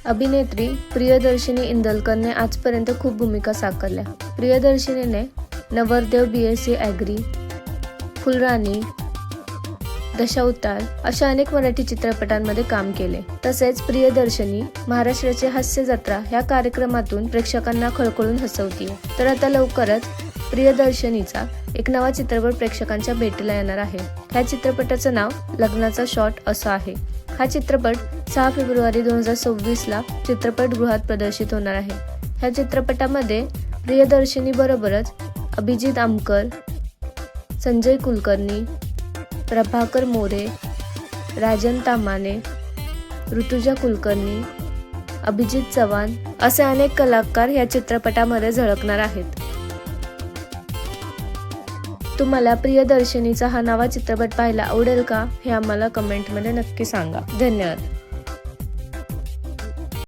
अभिनेत्री प्रियदर्शिनी इंदलकरने आजपर्यंत खूप भूमिका साकारल्या. प्रियदर्शिनीने नवरदेव, BSc ॲग्री, फुलराणी, दशावतार अशा अनेक मराठी चित्रपटांमध्ये काम केले. तसेच प्रियदर्शनी महाराष्ट्राची हास्य जत्रा ह्या कार्यक्रमातून प्रेक्षकांना खळखळून हसवतीये. तर आता लवकरच प्रियदर्शनीचा एक नवा चित्रपट प्रेक्षकांच्या भेटीला येणार आहे. ह्या चित्रपटाचं नाव लग्नाचा शॉट असं आहे. हा चित्रपट 6 फेब्रुवारी 2026 चित्रपटगृहात प्रदर्शित होणार आहे. ह्या चित्रपटामध्ये प्रियदर्शनी बरोबरच अभिजित आमकर, संजय कुलकर्णी, प्रभाकर मोरे, राजन तामाणे, ऋतुजा कुलकर्णी, अभिजित चव्हाण असे अनेक कलाकार या चित्रपटामध्ये झळकणार आहेत. तुम्हाला प्रियदर्शनीचा हा नवा चित्रपट पाहायला आवडेल का? हे आम्हाला कमेंटमध्ये नक्की सांगा. धन्यवाद.